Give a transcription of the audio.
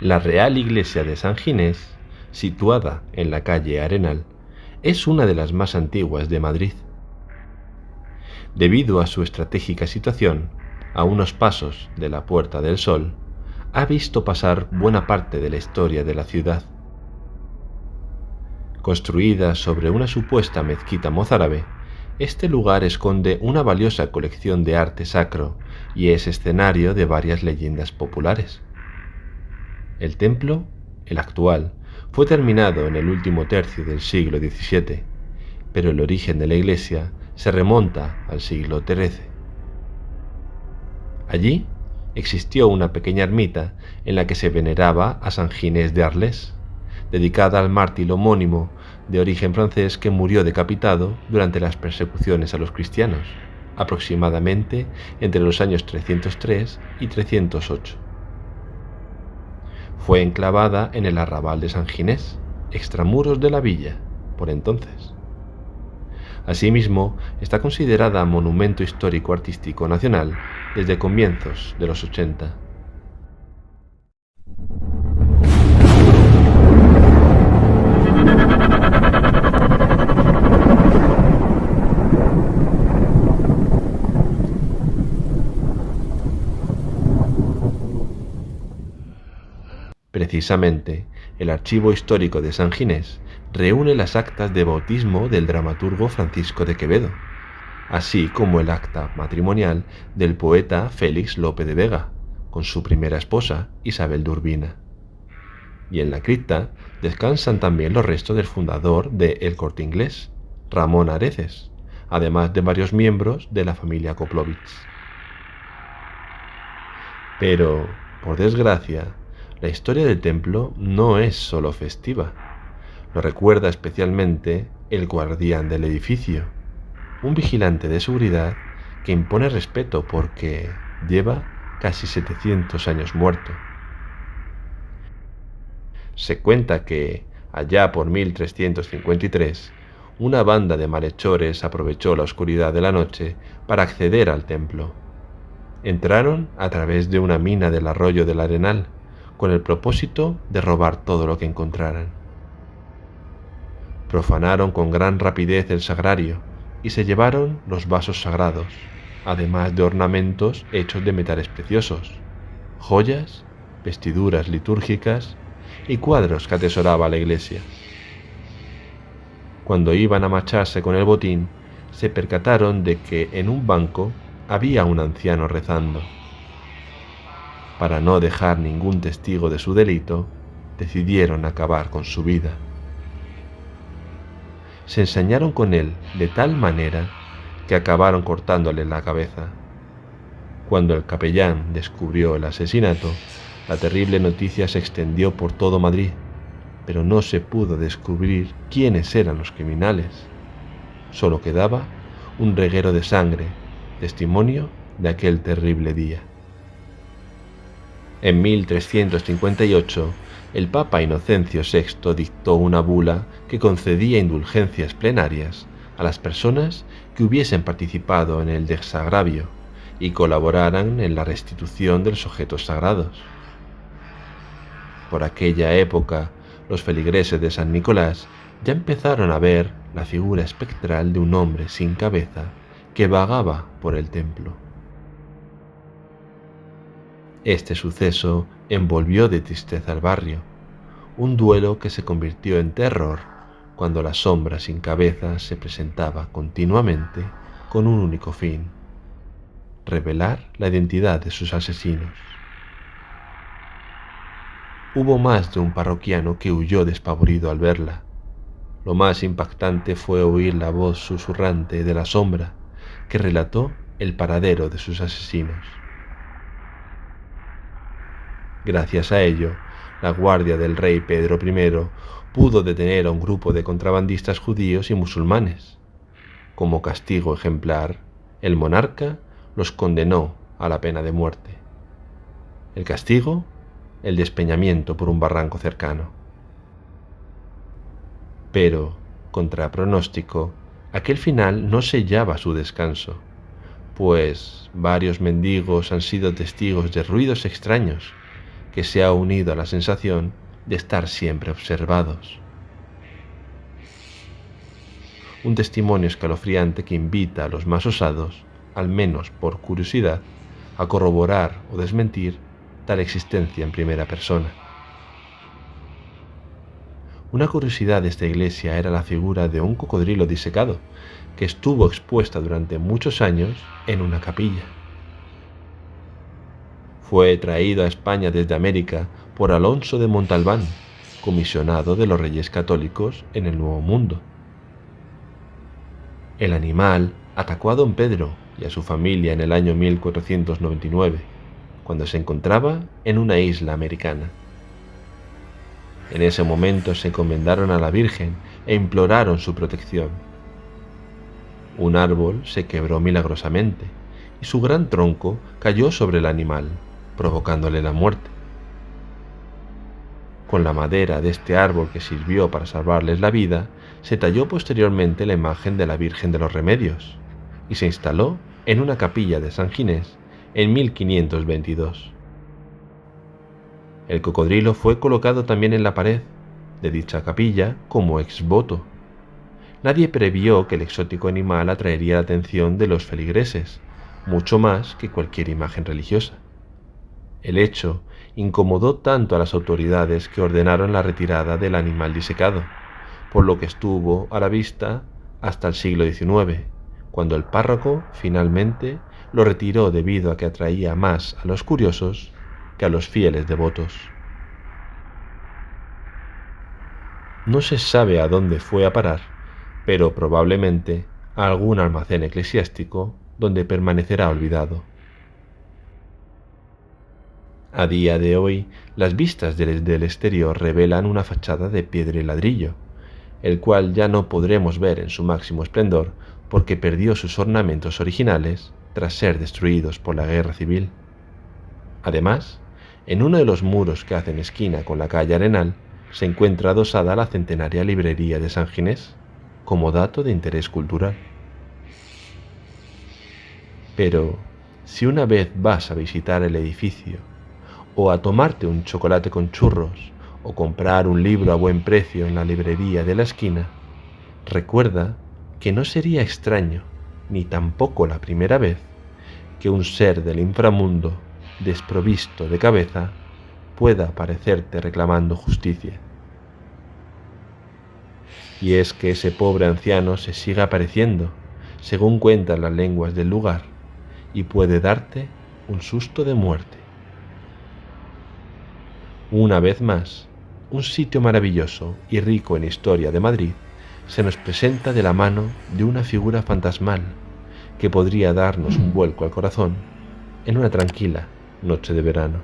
La Real Iglesia de San Ginés, situada en la calle Arenal, es una de las más antiguas de Madrid. Debido a su estratégica situación, a unos pasos de la Puerta del Sol, ha visto pasar buena parte de la historia de la ciudad. Construida sobre una supuesta mezquita mozárabe, este lugar esconde una valiosa colección de arte sacro y es escenario de varias leyendas populares. El templo, el actual, fue terminado en el último tercio del siglo XVII, pero el origen de la iglesia se remonta al siglo XIII. Allí existió una pequeña ermita en la que se veneraba a San Ginés de Arles, dedicada al mártir homónimo de origen francés que murió decapitado durante las persecuciones a los cristianos, aproximadamente entre los años 303 y 308. Fue enclavada en el arrabal de San Ginés, extramuros de la villa, por entonces. Asimismo, está considerada Monumento Histórico Artístico Nacional desde comienzos de los 80. Precisamente, el Archivo Histórico de San Ginés reúne las actas de bautismo del dramaturgo Francisco de Quevedo, así como el acta matrimonial del poeta Félix Lope de Vega, con su primera esposa, Isabel de Urbina. Y en la cripta descansan también los restos del fundador de El Corte Inglés, Ramón Areces, además de varios miembros de la familia Koplovich. Pero, por desgracia, la historia del templo no es solo festiva. Lo recuerda especialmente el guardián del edificio, un vigilante de seguridad que impone respeto porque lleva casi 700 años muerto. Se cuenta que, allá por 1353, una banda de malhechores aprovechó la oscuridad de la noche para acceder al templo. Entraron a través de una mina del arroyo del Arenal, con el propósito de robar todo lo que encontraran. Profanaron con gran rapidez el sagrario y se llevaron los vasos sagrados, además de ornamentos hechos de metales preciosos, joyas, vestiduras litúrgicas y cuadros que atesoraba la iglesia. Cuando iban a marcharse con el botín, se percataron de que en un banco había un anciano rezando. Para no dejar ningún testigo de su delito, decidieron acabar con su vida. Se ensañaron con él de tal manera que acabaron cortándole la cabeza. Cuando el capellán descubrió el asesinato, la terrible noticia se extendió por todo Madrid, pero no se pudo descubrir quiénes eran los criminales. Solo quedaba un reguero de sangre, testimonio de aquel terrible día. En 1358, el Papa Inocencio VI dictó una bula que concedía indulgencias plenarias a las personas que hubiesen participado en el desagravio y colaboraran en la restitución de los objetos sagrados. Por aquella época, los feligreses de San Nicolás ya empezaron a ver la figura espectral de un hombre sin cabeza que vagaba por el templo. Este suceso envolvió de tristeza al barrio, un duelo que se convirtió en terror cuando la sombra sin cabeza se presentaba continuamente con un único fin: revelar la identidad de sus asesinos. Hubo más de un parroquiano que huyó despavorido al verla. Lo más impactante fue oír la voz susurrante de la sombra que relató el paradero de sus asesinos. Gracias a ello, la guardia del rey Pedro I pudo detener a un grupo de contrabandistas judíos y musulmanes. Como castigo ejemplar, el monarca los condenó a la pena de muerte. El castigo, el despeñamiento por un barranco cercano. Pero, contra pronóstico, aquel final no sellaba su descanso, pues varios mendigos han sido testigos de ruidos extraños que se ha unido a la sensación de estar siempre observados. Un testimonio escalofriante que invita a los más osados, al menos por curiosidad, a corroborar o desmentir tal existencia en primera persona. Una curiosidad de esta iglesia era la figura de un cocodrilo disecado, que estuvo expuesta durante muchos años en una capilla. Fue traído a España desde América por Alonso de Montalbán, comisionado de los Reyes Católicos en el Nuevo Mundo. El animal atacó a don Pedro y a su familia en el año 1499, cuando se encontraba en una isla americana. En ese momento se encomendaron a la Virgen e imploraron su protección. Un árbol se quebró milagrosamente y su gran tronco cayó sobre el animal, provocándole la muerte. Con la madera de este árbol que sirvió para salvarles la vida, se talló posteriormente la imagen de la Virgen de los Remedios y se instaló en una capilla de San Ginés en 1522. El cocodrilo fue colocado también en la pared de dicha capilla como ex voto. Nadie previó que el exótico animal atraería la atención de los feligreses, mucho más que cualquier imagen religiosa. El hecho incomodó tanto a las autoridades que ordenaron la retirada del animal disecado, por lo que estuvo a la vista hasta el siglo XIX, cuando el párroco finalmente lo retiró debido a que atraía más a los curiosos que a los fieles devotos. No se sabe a dónde fue a parar, pero probablemente a algún almacén eclesiástico donde permanecerá olvidado. A día de hoy, las vistas del exterior revelan una fachada de piedra y ladrillo, el cual ya no podremos ver en su máximo esplendor porque perdió sus ornamentos originales tras ser destruidos por la Guerra Civil. Además, en uno de los muros que hacen esquina con la calle Arenal se encuentra adosada la centenaria librería de San Ginés, como dato de interés cultural. Pero, si una vez vas a visitar el edificio, o a tomarte un chocolate con churros, o comprar un libro a buen precio en la librería de la esquina, recuerda que no sería extraño, ni tampoco la primera vez, que un ser del inframundo, desprovisto de cabeza, pueda aparecerte reclamando justicia. Y es que ese pobre anciano se sigue apareciendo, según cuentan las lenguas del lugar, y puede darte un susto de muerte. Una vez más, un sitio maravilloso y rico en historia de Madrid se nos presenta de la mano de una figura fantasmal que podría darnos un vuelco al corazón en una tranquila noche de verano.